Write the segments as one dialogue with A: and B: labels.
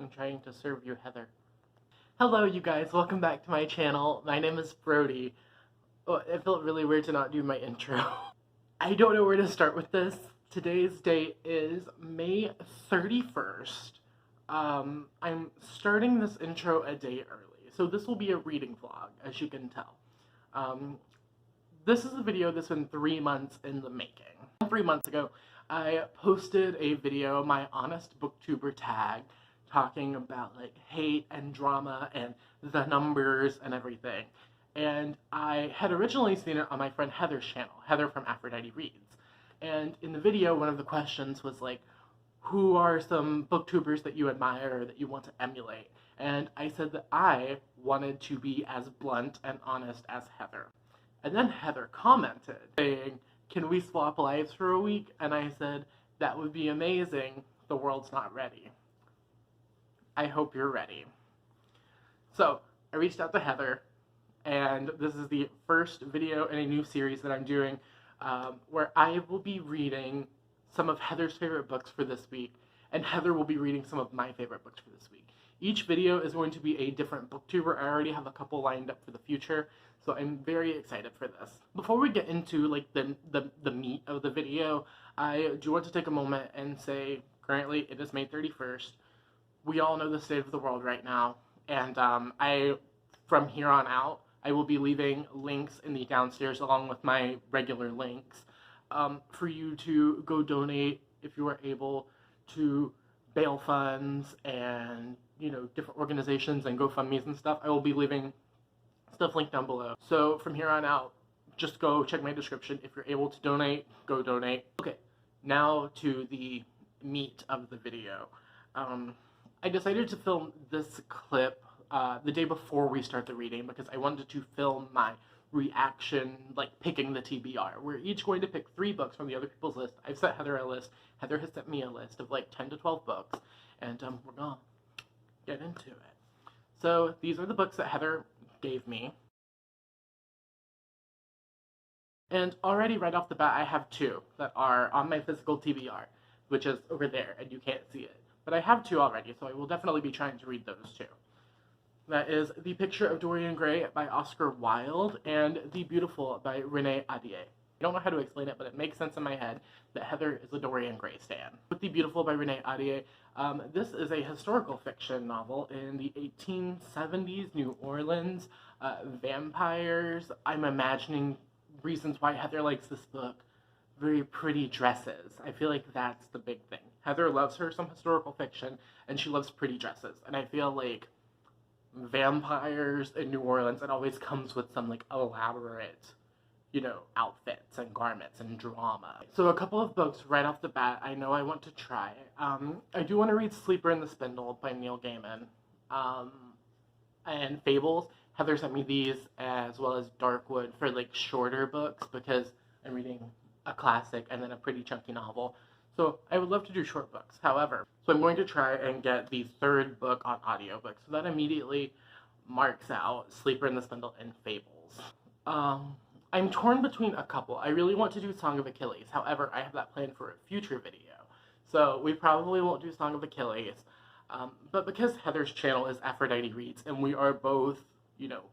A: I'm trying to serve you, Heather. Hello, you guys. Welcome back to my channel. My name is Brody. Oh, it felt really weird to not do my intro. I don't know where to start with this. Today's date is May 31st. I'm starting this intro a day early, so this will be a reading vlog, as you can tell. This is a video that's been 3 months in the making. 3 months ago, I posted a video, my honest booktuber tag, talking about like hate and drama and the numbers and everything. And I had originally seen it on my friend Heather's channel, Heather from AphroditeReads. And in the video, one of the questions was like, who are some booktubers that you admire or that you want to emulate? And I said that I wanted to be as blunt and honest as Heather. And then Heather commented saying, can we swap lives for a week? And I said, that would be amazing. The world's not ready. I hope you're ready. So I reached out to Heather, and this is the first video in a new series that I'm doing where I will be reading some of Heather's favorite books for this week, and Heather will be reading some of my favorite books for this week. Each video is going to be a different booktuber. I already have a couple lined up for the future, so I'm very excited for this. Before we get into like the meat of the video, I do want to take a moment and say, currently it is May 31st. We all know the state of the world right now, and from here on out, I will be leaving links in the downstairs along with my regular links for you to go donate if you are able to bail funds and, you know, different organizations and GoFundMes and stuff. I will be leaving stuff linked down below. So from here on out, just go check my description. If you're able to donate, go donate. Okay, now to the meat of the video. I decided to film this clip the day before we start the reading because I wanted to film my reaction, like picking the TBR. We're each going to pick 3 books from the other people's list. I've sent Heather a list. Heather has sent me a list of like 10 to 12 books, and we're gonna get into it. So these are the books that Heather gave me. And already right off the bat, I have 2 that are on my physical TBR, which is over there, and you can't see it. But I have 2 already, so I will definitely be trying to read those 2. That is The Picture of Dorian Gray by Oscar Wilde and The Beautiful by Renee Ahdieh. I don't know how to explain it, but it makes sense in my head that Heather is a Dorian Gray stan. With The Beautiful by Renee Ahdieh, this is a historical fiction novel in the 1870s New Orleans. Vampires. I'm imagining reasons why Heather likes this book. Very pretty dresses. I feel like that's the big thing. Heather loves her some historical fiction, and she loves pretty dresses. And I feel like vampires in New Orleans, it always comes with some like elaborate, you know, outfits and garments and drama. So a couple of books right off the bat I know I want to try. I do want to read Sleeper in the Spindle by Neil Gaiman. And Fables. Heather sent me these as well as Darkwood for like shorter books because I'm reading a classic and then a pretty chunky novel. So I would love to do short books. However, so I'm going to try and get the 3rd book on audiobook. So that immediately marks out Sleeper in the Spindle and Fables. I'm torn between a couple. I really want to do Song of Achilles. However, I have that planned for a future video. So we probably won't do Song of Achilles. But because Heather's channel is AphroditeReads and we are both, you know,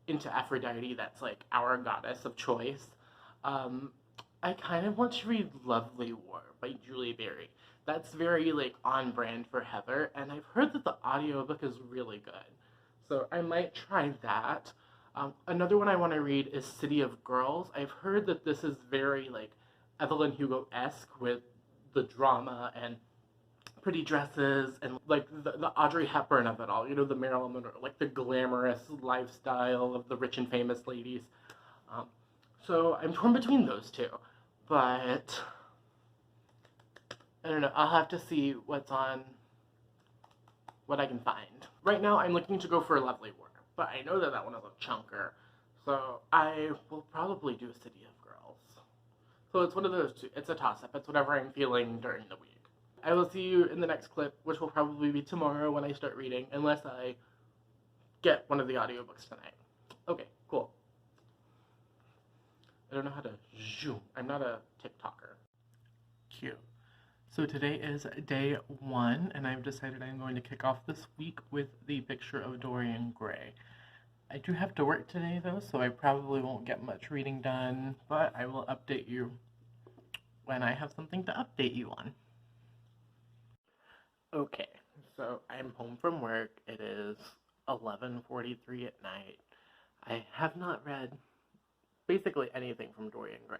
A: into Aphrodite, that's like our goddess of choice, I kind of want to read Lovely War by Julie Berry. That's very like on brand for Heather, and I've heard that the audiobook is really good. So I might try that. Another one I want to read is City of Girls. I've heard that this is very like Evelyn Hugo-esque with the drama and pretty dresses and like the Audrey Hepburn of it all, you know, the Marilyn Monroe, like the glamorous lifestyle of the rich and famous ladies. So I'm torn between those 2, but I don't know, I'll have to see what I can find. Right now I'm looking to go for Lovely War, but I know that that one is a chunker, so I will probably do City of Girls. So it's one of those 2, it's a toss-up, it's whatever I'm feeling during the week. I will see you in the next clip, which will probably be tomorrow when I start reading, unless I get one of the audiobooks tonight. Okay, cool. I don't know how to zoom. I'm not a TikToker. Cute. So today is day 1, and I've decided I'm going to kick off this week with the picture of Dorian Gray. I do have to work today though, so I probably won't get much reading done, but I will update you when I have something to update you on. Okay, so I'm home from work. It is 11:43 at night. I have not read basically anything from Dorian Gray,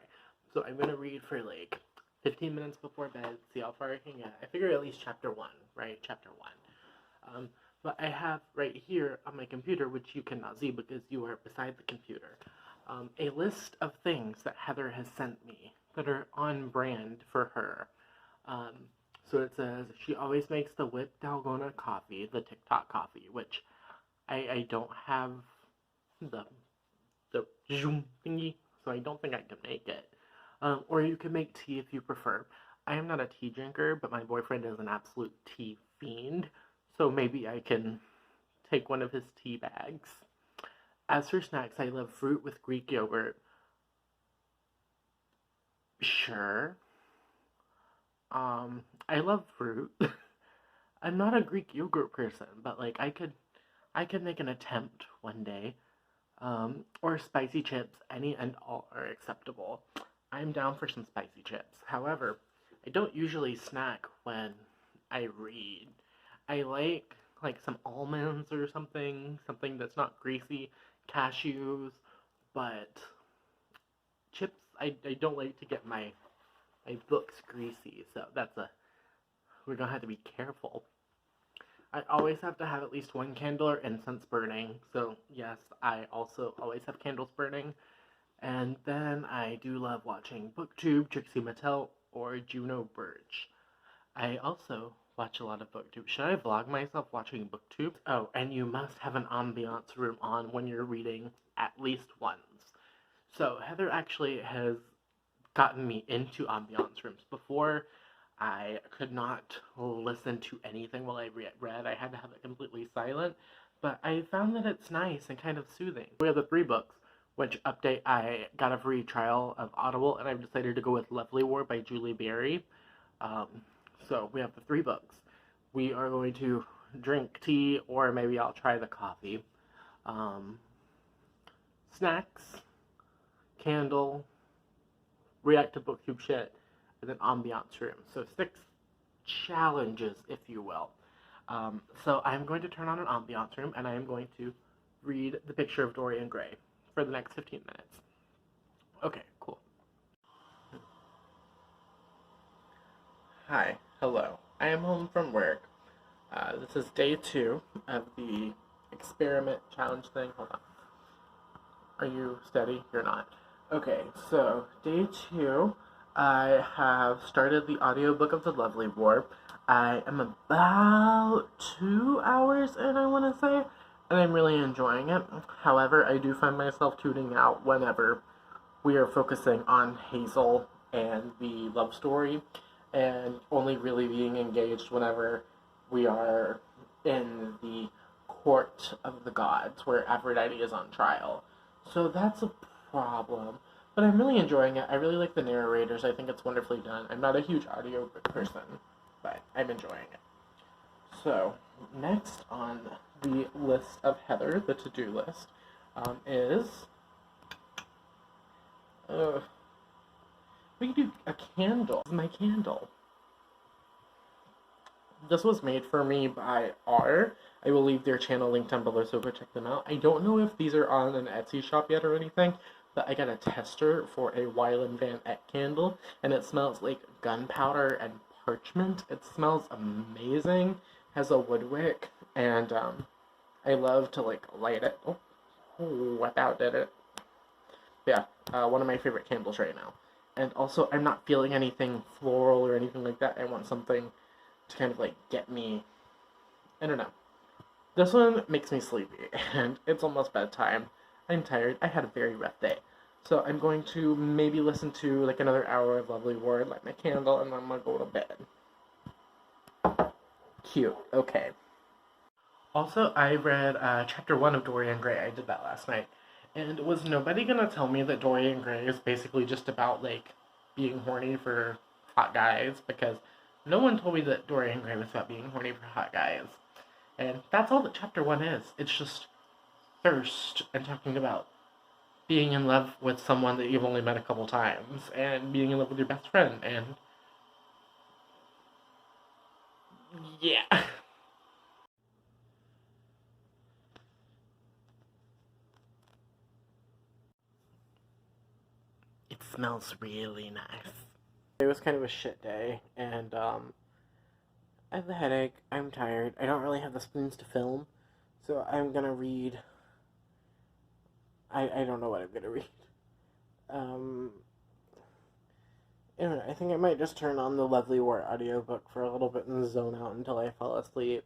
A: so I'm going to read for like 15 minutes before bed, see how far I can get. I figure at least chapter 1, right? Chapter 1. But I have right here on my computer, which you cannot see because you are beside the computer, a list of things that Heather has sent me that are on brand for her. So it says she always makes the whipped dalgona coffee, the TikTok coffee, which I don't have the zoom thingy, so I don't think I can make it. Or you can make tea if you prefer. I am not a tea drinker, but my boyfriend is an absolute tea fiend, so maybe I can take one of his tea bags. As for snacks, I love fruit with Greek yogurt. Sure. I love fruit. I'm not a Greek yogurt person, but like I could make an attempt one day. Or spicy chips, any and all are acceptable. I'm down for some spicy chips. However, I don't usually snack when I read. I like some almonds or something that's not greasy, cashews, but chips, I don't like to get my books greasy, so we're gonna have to be careful. I always have to have at least one candle or incense burning, so yes, I also always have candles burning. And then I do love watching BookTube, Trixie Mattel, or Juno Birch. I also watch a lot of BookTube. Should I vlog myself watching BookTube? Oh, and you must have an ambiance room on when you're reading at least once. So Heather actually has gotten me into ambiance rooms. Before, I could not listen to anything while I read. I had to have it completely silent. But I found that it's nice and kind of soothing. We have the 3 books. Which update, I got a free trial of Audible, and I've decided to go with Lovely War by Julie Berry. So we have the 3 books. We are going to drink tea, or maybe I'll try the coffee. Snacks, candle, react to BookTube shit, and then ambiance room. So 6 challenges, if you will. So I'm going to turn on an ambiance room, and I am going to read The Picture of Dorian Gray for the next 15 minutes. Okay, cool. Hi, hello. I am home from work. This is day 2 of the experiment challenge thing. Hold on. Are you steady? You're not. Okay, so day 2, I have started the audiobook of The Lovely War. I am about 2 hours in, I want to say, and I'm really enjoying it. However, I do find myself tuning out whenever we are focusing on Hazel and the love story, and only really being engaged whenever we are in the court of the gods, where Aphrodite is on trial. So that's a problem. But I'm really enjoying it. I really like the narrators. I think it's wonderfully done. I'm not a huge audiobook person, but I'm enjoying it. So, next on the list of Heather, the to-do list, is... we can do a candle. This is my candle. This was made for me by R. I will leave their channel linked down below, so go check them out. I don't know if these are on an Etsy shop yet or anything, but I got a tester for a Weil and Van Eck candle, and it smells like gunpowder and parchment. It smells amazing. Has a wood wick, and I love to like light it. Oh, about did it. Yeah, one of my favorite candles right now. And also, I'm not feeling anything floral or anything like that. I want something to kind of like get me, I don't know. This one makes me sleepy, and it's almost bedtime. I'm tired. I had a very rough day. So I'm going to maybe listen to like another hour of Lovely War, light my candle, and then I'm going to go to bed. Cute. Okay. Also, I read chapter 1 of Dorian Gray. I did that last night. And was nobody gonna tell me that Dorian Gray is basically just about, like, being horny for hot guys? Because No one told me that Dorian Gray was about being horny for hot guys. And that's all that chapter 1 is. It's just thirst and talking about being in love with someone that you've only met a couple times and being in love with your best friend and yeah. It smells really nice. It was kind of a shit day and I have a headache, I'm tired, I don't really have the spoons to film, so I'm gonna read. I don't know what I'm gonna read. I don't know, I think I might just turn on the Lovely War audiobook for a little bit and zone out until I fall asleep.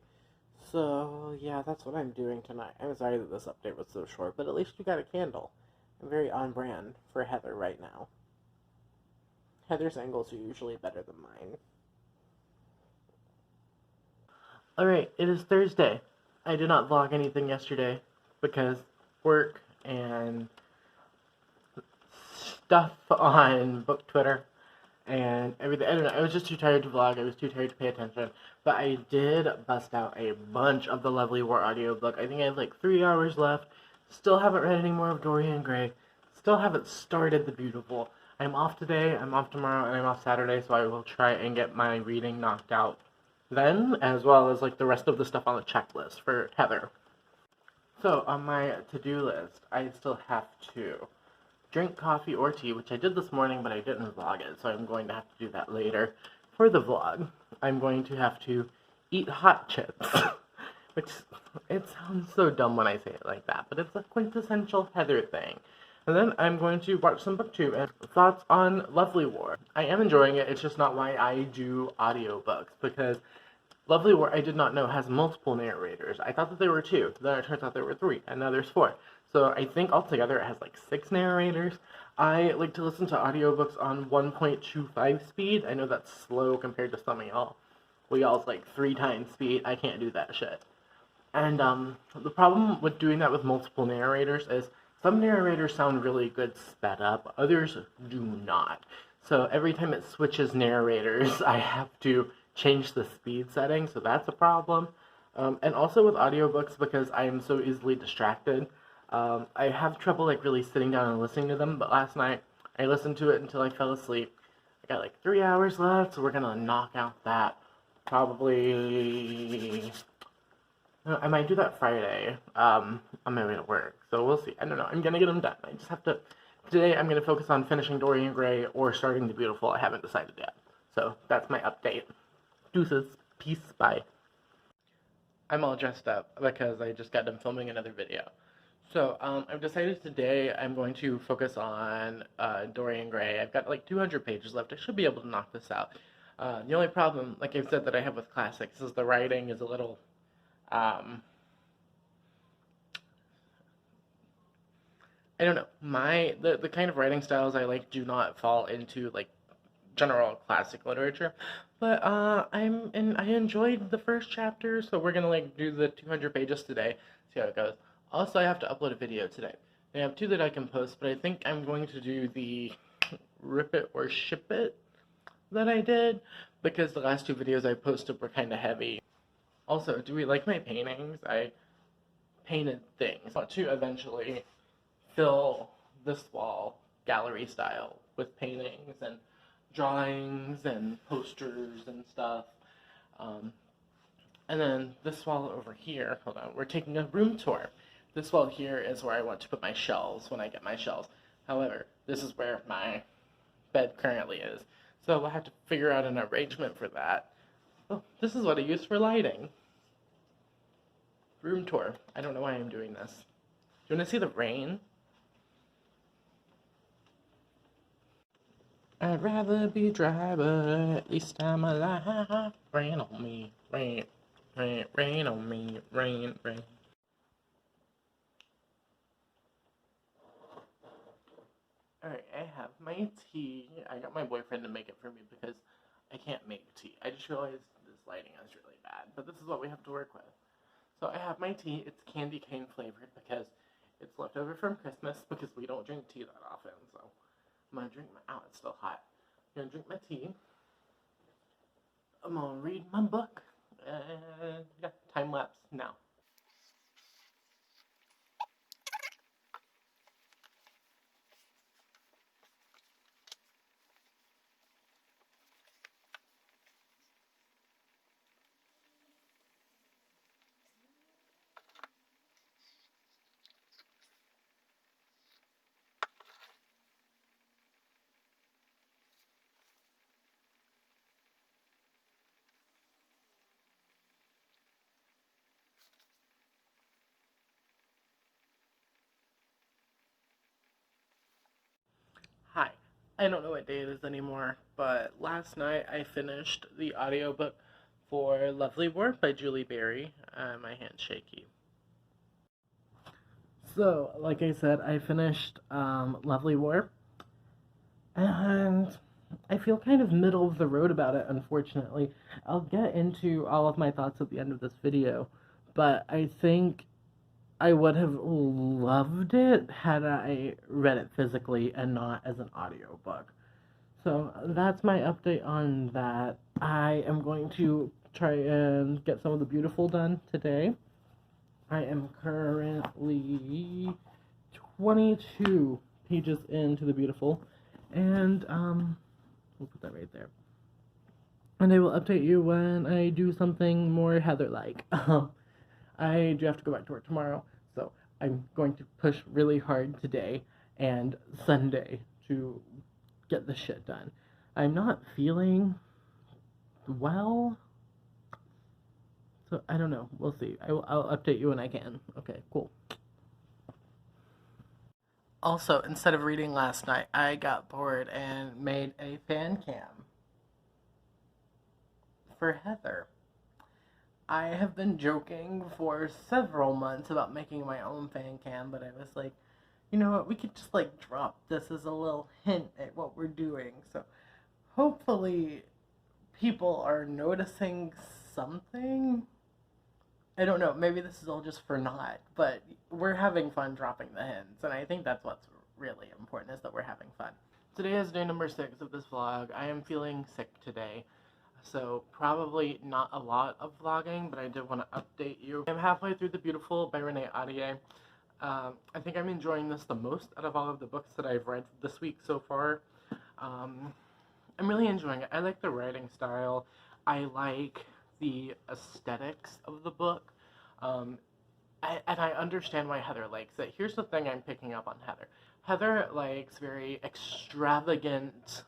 A: So, yeah, that's what I'm doing tonight. I'm sorry that this update was so short, but at least you got a candle. I'm very on brand for Heather right now. Heather's angles are usually better than mine. Alright, it is Thursday. I did not vlog anything yesterday because work and stuff on book Twitter and everything. I don't know, I was just too tired to vlog, I was too tired to pay attention, but I did bust out a bunch of the Lovely War audiobook. I think I have like 3 hours left, still haven't read any more of Dorian Gray, still haven't started The Beautiful. I'm off today, I'm off tomorrow, and I'm off Saturday, so I will try and get my reading knocked out then, as well as like the rest of the stuff on the checklist for Heather. So on my to-do list, I still have to drink coffee or tea, which I did this morning, but I didn't vlog it, so I'm going to have to do that later. For the vlog, I'm going to have to eat hot chips, which, it sounds so dumb when I say it like that, but it's a quintessential Heather thing. And then I'm going to watch some booktube and thoughts on Lovely War. I am enjoying it, it's just not why I do audiobooks, because Lovely War, I did not know, has multiple narrators. I thought that there were 2, then it turns out there were 3, and now there's 4. So I think altogether it has like 6 narrators. I like to listen to audiobooks on 1.25 speed. I know that's slow compared to some of y'all. Well, y'all's like 3 times speed. I can't do that shit. And the problem with doing that with multiple narrators is some narrators sound really good sped up, others do not. So every time it switches narrators, I have to change the speed setting, so that's a problem. And also with audiobooks, because I am so easily distracted, I have trouble like really sitting down and listening to them, but last night I listened to it until I fell asleep. I got like 3 hours left, so we're gonna knock out that probably. I might do that Friday, on my way to work, so we'll see. I don't know, I'm gonna get them done. I just have to, today I'm gonna focus on finishing Dorian Gray or starting The Beautiful. I haven't decided yet. So that's my update. Deuces. Peace. Bye. I'm all dressed up because I just got done filming another video. So, I've decided today I'm going to focus on Dorian Gray. I've got like 200 pages left. I should be able to knock this out. The only problem, like I've said, that I have with classics is the writing is a little, I don't know. The kind of writing styles I like do not fall into like general classic literature, but I enjoyed the first chapter, so we're gonna like do the 200 pages today, see how it goes. Also, I have to upload a video today. I have 2 that I can post, but I think I'm going to do the rip it or ship it that I did, because the last 2 videos I posted were kind of heavy. Also, do we like my paintings? I painted things. I want to eventually fill this wall gallery style with paintings and drawings and posters and stuff. And then this wall over here, hold on, we're taking a room tour. This wall here is where I want to put my shelves when I get my shelves. However, this is where my bed currently is. So we'll have to figure out an arrangement for that. Oh, this is what I use for lighting. Room tour. I don't know why I'm doing this. Do you want to see the rain? I'd rather be dry, but at least I'm alive. Rain on me, rain, rain, rain on me, rain, rain. Alright, I have my tea. I got my boyfriend to make it for me because I can't make tea. I just realized this lighting is really bad, but this is what we have to work with. So I have my tea. It's candy cane flavored because it's left over from Christmas because we don't drink tea that often, so I'm gonna drink my, ow, it's still hot. I'm gonna drink my tea. I'm gonna read my book, and yeah, time lapse now. Hi. I don't know what day it is anymore, but last night I finished the audiobook for Lovely War by Julie Berry. My hand's shaky. So, like I said, I finished Lovely War, and I feel kind of middle of the road about it, unfortunately. I'll get into all of my thoughts at the end of this video, but I think I would have loved it had I read it physically and not as an audiobook. So that's my update on that. I am going to try and get some of the beautiful done today. I am currently 22 pages into the beautiful, and we'll put that right there. And I will update you when I do something more Heather-like. I do have to go back to work tomorrow, so I'm going to push really hard today and Sunday to get the shit done. I'm not feeling well, so I don't know. We'll see. I'll update you when I can. Okay, cool. Also, instead of reading last night, I got bored and made a fan cam for Heather. I have been joking for several months about making my own fan cam, but I was like, you know what, we could just like drop this as a little hint at what we're doing. So hopefully people are noticing something. I don't know, maybe this is all just for naught, but we're having fun dropping the hints, and I think that's what's really important, is that we're having fun. Today is day number 6 of this vlog. I am feeling sick today, so probably not a lot of vlogging, but I did want to update you. I'm halfway through The Beautiful by Renee Ahdieh. I think I'm enjoying this the most out of all of the books that I've read this week so far. I'm really enjoying it. I like the writing style. I like the aesthetics of the book. And I understand why Heather likes it. Here's the thing I'm picking up on Heather. Heather likes very extravagant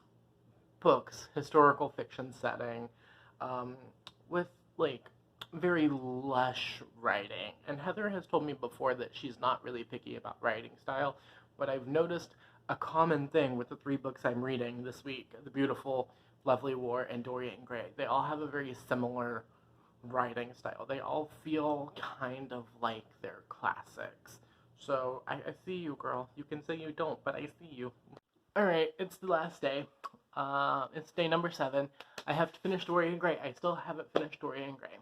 A: books, historical fiction setting, with like very lush writing. And Heather has told me before that she's not really picky about writing style, but I've noticed a common thing with the 3 books I'm reading this week, The Beautiful, Lovely War, and Dorian Gray. They all have a very similar writing style. They all feel kind of like they're classics. So I see you, girl. You can say you don't, but I see you. Alright, it's the last day. It's day number 7. I have to finish Dorian Gray. I still haven't finished Dorian Gray.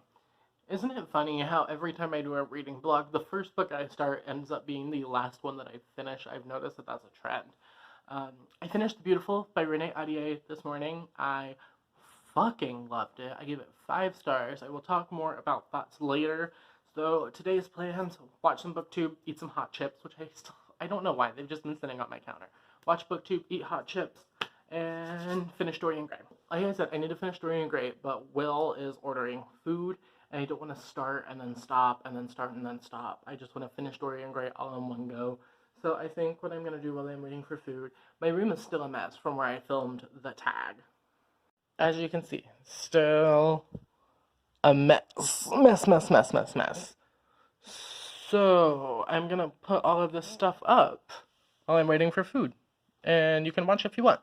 A: Isn't it funny how every time I do a reading blog, the first book I start ends up being the last one that I finish? I've noticed that that's a trend. I finished The Beautiful by Renee Ahdieh this morning. I fucking loved it. I gave it 5 stars. I will talk more about thoughts later. So today's plans: watch some BookTube, eat some hot chips, which I don't know why, they've just been sitting on my counter. Watch BookTube, eat hot chips, and finish Dorian Gray. Like I said, I need to finish Dorian Gray, but Will is ordering food, and I don't want to start and then stop and then start and then stop. I just want to finish Dorian Gray all in one go. So I think what I'm going to do while I'm waiting for food, my room is still a mess from where I filmed the tag. As you can see, still a mess. Mess. So I'm going to put all of this stuff up while I'm waiting for food. And you can watch if you want.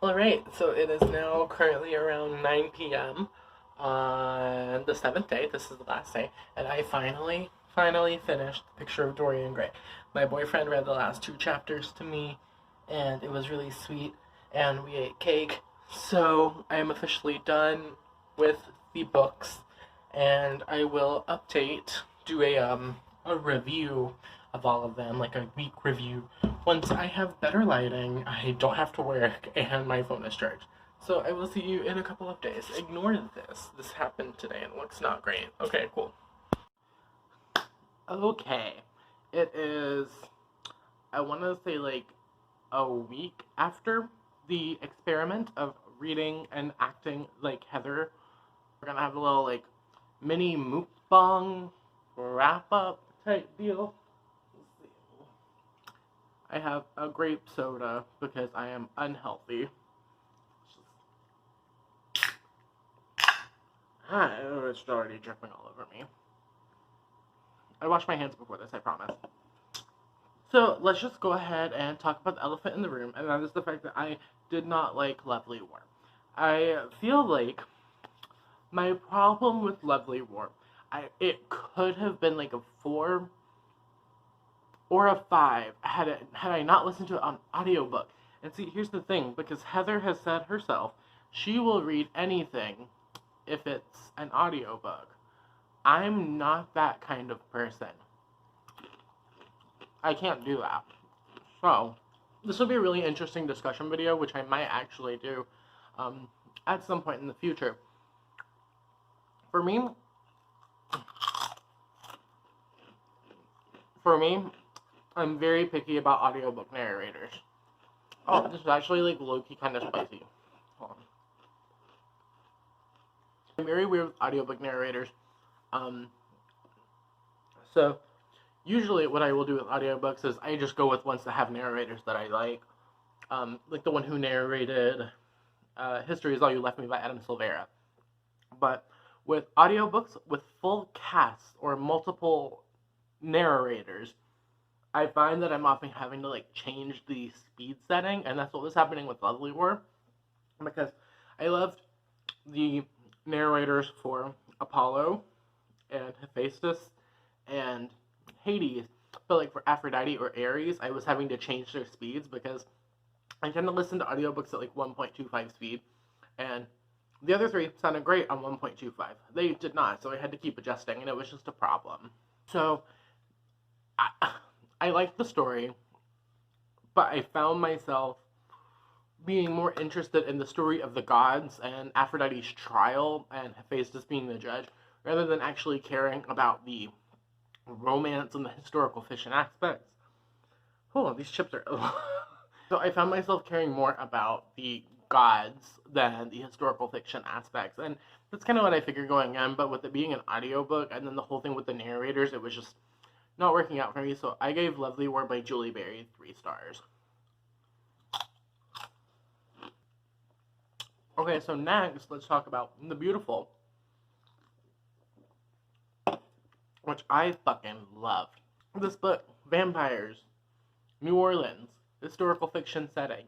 A: Alright, so it is now currently around 9 p.m. on the 7th day. This is the last day, and I finally finished The Picture of Dorian Gray. My boyfriend read the last 2 chapters to me, and it was really sweet, and we ate cake. So I am officially done with the books, and I will do a review of all of them, like a week review. Once I have better lighting, I don't have to work, and my phone is charged. So I will see you in a couple of days. Ignore this. This happened today and it looks not great. Okay, cool. Okay. It is, I want to say like a week after the experiment of reading and acting like Heather. We're gonna have a little like mini mukbang wrap up type deal. I have a grape soda because I am unhealthy. It's already dripping all over me. I washed my hands before this, I promise. So let's just go ahead and talk about the elephant in the room, and that is the fact that I did not like Lovely War. I feel like my problem with Lovely War, it could have been like a 4 or a 5 had I not listened to it on audiobook. And see, here's the thing, because Heather has said herself, she will read anything if it's an audiobook. I'm not that kind of person. I can't do that. So, this will be a really interesting discussion video, which I might actually do at some point in the future. For me, I'm very picky about audiobook narrators. Oh, this is actually like low-key kind of spicy. Hold on. I'm very weird with audiobook narrators. So usually what I will do with audiobooks is I just go with ones that have narrators that I like. Like the one who narrated History Is All You Left Me by Adam Silvera. But with audiobooks with full casts or multiple narrators, I find that I'm often having to like change the speed setting, and that's what was happening with Lovely War, because I loved the narrators for Apollo and Hephaestus and Hades, but like for Aphrodite or Ares, I was having to change their speeds because I tend to listen to audiobooks at like 1.25 speed, and the other 3 sounded great on 1.25. They did not, so I had to keep adjusting, and it was just a problem. So I liked the story, but I found myself being more interested in the story of the gods and Aphrodite's trial and Hephaestus being the judge, rather than actually caring about the romance and the historical fiction aspects. Oh, these chips are... So I found myself caring more about the gods than the historical fiction aspects, and that's kind of what I figured going in, but with it being an audiobook and then the whole thing with the narrators, it was just not working out for me, so I gave Lovely War by Julie Berry 3 stars. Okay, so next, let's talk about The Beautiful, which I fucking loved. This book, vampires, New Orleans, historical fiction setting,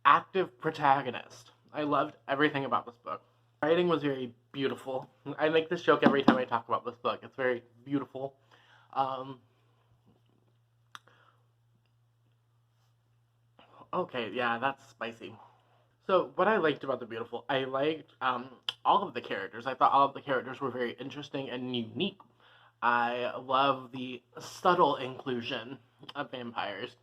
A: active protagonist. I loved everything about this book. Writing was very beautiful. I make this joke every time I talk about this book. It's very beautiful. Okay, yeah, that's spicy. So, what I liked about The Beautiful, I liked all of the characters. I thought all of the characters were very interesting and unique. I love the subtle inclusion of vampires,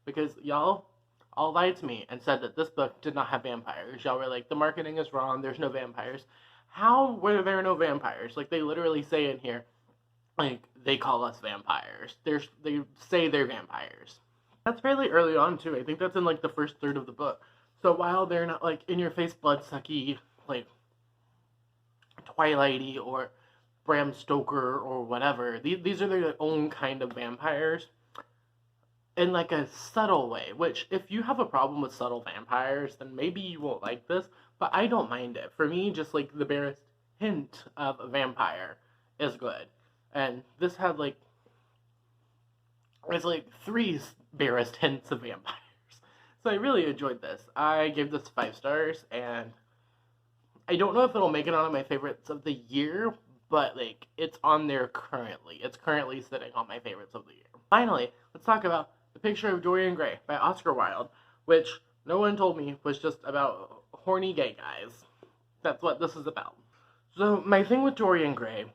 A: because y'all all lied to me and said that this book did not have vampires. Y'all were like, the marketing is wrong, there's no vampires. How were there no vampires? Like, they literally say in here, like, they call us vampires. They say they're vampires. That's fairly early on, too. I think that's in, like, the first third of the book. So while they're not, like, in-your-face bloodsucky, like, Twilighty or Bram Stoker or whatever, these are their own kind of vampires in, like, a subtle way, which, if you have a problem with subtle vampires, then maybe you won't like this, but I don't mind it. For me, just, like, the barest hint of a vampire is good. And this had, like, it's like 3 barest hints of vampires. So I really enjoyed this. I gave this 5 stars, and I don't know if it'll make it on my favorites of the year, but like it's on there currently. It's currently sitting on my favorites of the year. Finally, let's talk about The Picture of Dorian Gray by Oscar Wilde, which no one told me was just about horny gay guys. That's what this is about. So my thing with Dorian Gray,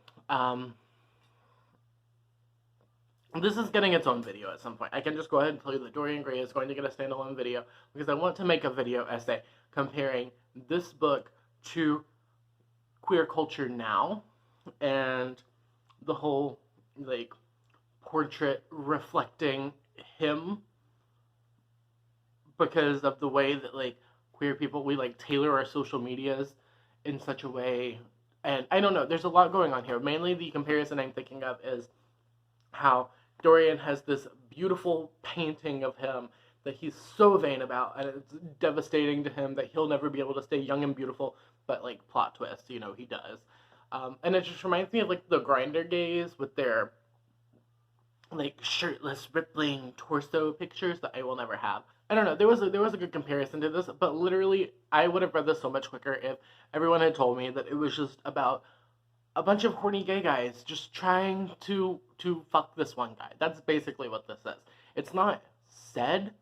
A: this is getting its own video at some point. I can just go ahead and tell you that Dorian Gray is going to get a standalone video because I want to make a video essay comparing this book to queer culture now and the whole like portrait reflecting him, because of the way that like queer people, we like tailor our social medias in such a way. And I don't know, there's a lot going on here. Mainly the comparison I'm thinking of is how Dorian has this beautiful painting of him that he's so vain about, and it's devastating to him that he'll never be able to stay young and beautiful, but like plot twist, you know, he does. And it just reminds me of like the Grindr gays with their like shirtless rippling torso pictures that I will never have. I don't know, there was a good comparison to this, but literally I would have read this so much quicker if everyone had told me that it was just about a bunch of horny gay guys just trying to fuck this one guy. That's basically what this is. It's not said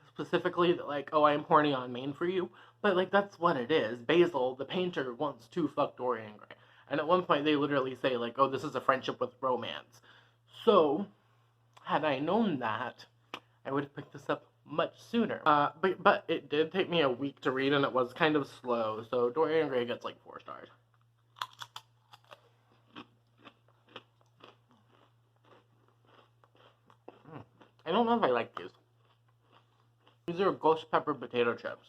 A: specifically that like, oh, I'm horny on main for you, but like that's what it is. Basil, the painter, wants to fuck Dorian Gray. And at one point they literally say like, oh, this is a friendship with romance. So, had I known that, I would have picked this up much sooner. But it did take me a week to read, and it was kind of slow, so Dorian Gray gets like 4 stars. I don't know if I like these. These are ghost pepper potato chips.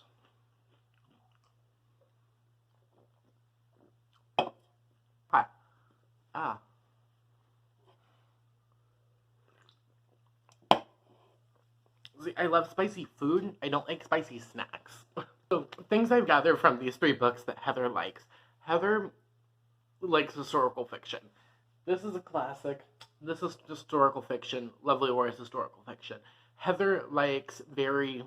A: Hi. Ah. See, I love spicy food. I don't like spicy snacks. So, things I've gathered from these 3 books that Heathur likes. Heathur likes historical fiction. This is a classic. This is historical fiction. Lovely War is historical fiction. Heathur likes very...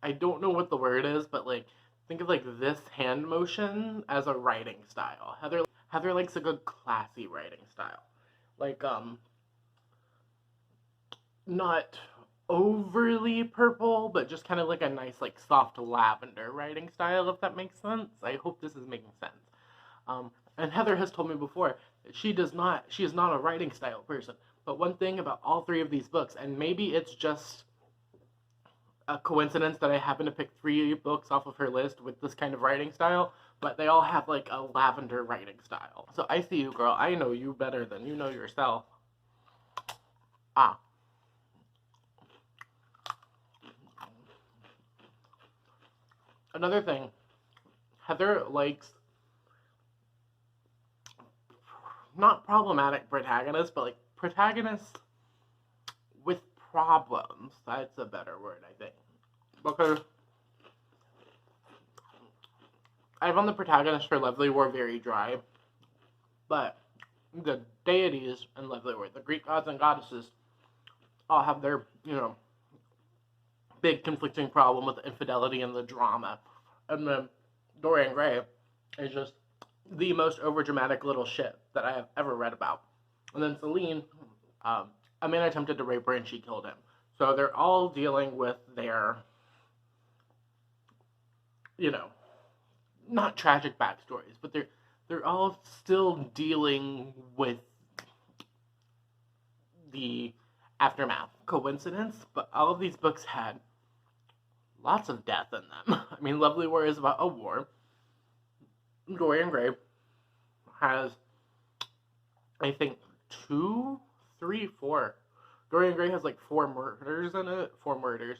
A: I don't know what the word is, but like, think of like this hand motion as a writing style. Heathur likes a good classy writing style. Like, not overly purple, but just kind of like a nice, like, soft lavender writing style, if that makes sense. I hope this is making sense. And Heathur has told me before that she is not a writing style person. But one thing about all 3 of these books, and maybe it's just a coincidence that I happen to pick 3 books off of her list with this kind of writing style, but they all have like a lavender writing style. So I see you, girl. I know you better than you know yourself. Ah. Another thing, Heathur likes not problematic protagonists, but like protagonists with problems. That's a better word, I think. Because I found the protagonists for Lovely War very dry, but the deities in Lovely War, the Greek gods and goddesses, all have their, you know, big conflicting problem with the infidelity and the drama. And then Dorian Gray is just the most overdramatic little shit that I have ever read about. And then Celine, a man attempted to rape her and she killed him. So they're all dealing with their, you know, not tragic backstories, but they're all still dealing with the aftermath. Coincidence? But all of these books had lots of death in them. I mean, Lovely War is about a war. Dorian Gray has, I think, 2, 3, 4. Dorian Gray has like 4 murders in it. 4 murders.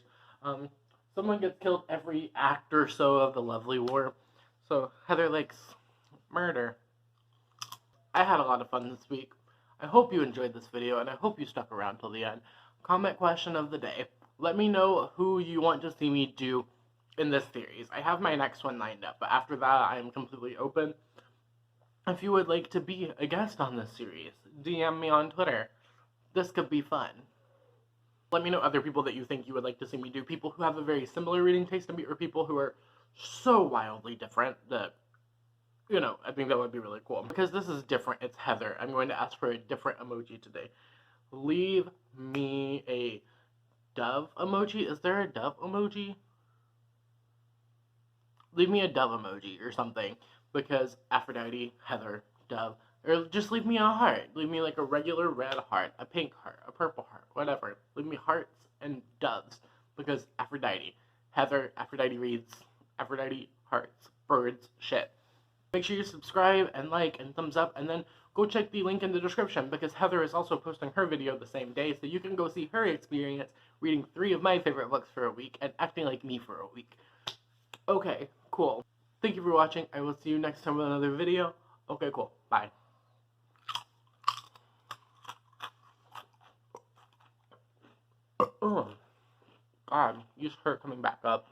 A: Someone gets killed every act or so of the Lovely War. So Heathur likes murder. I had a lot of fun this week. I hope you enjoyed this video, and I hope you stuck around till the end. Comment question of the day. Let me know who you want to see me do in this series. I have my next one lined up, but after that, I am completely open. If you would like to be a guest on this series, DM me on Twitter. This could be fun. Let me know other people that you think you would like to see me do. People who have a very similar reading taste to me, or people who are so wildly different that, you know, I think that would be really cool. Because this is different, it's Heather. I'm going to ask for a different emoji today. Leave me a dove emoji. Is there a dove emoji? Leave me a dove emoji or something. Because Aphrodite, Heather, dove. Or just leave me a heart. Leave me like a regular red heart, a pink heart, a purple heart, whatever. Leave me hearts and doves. Because Aphrodite, Heather, AphroditeReads, Aphrodite, hearts, birds, shit. Make sure you subscribe and like and thumbs up, and then go check the link in the description because Heather is also posting her video the same day, so you can go see her experience reading 3 of my favorite books for a week and acting like me for a week. Okay, cool. Thank you for watching. I will see you next time with another video. Okay, cool. Bye. Oh, God, you just hurt coming back up.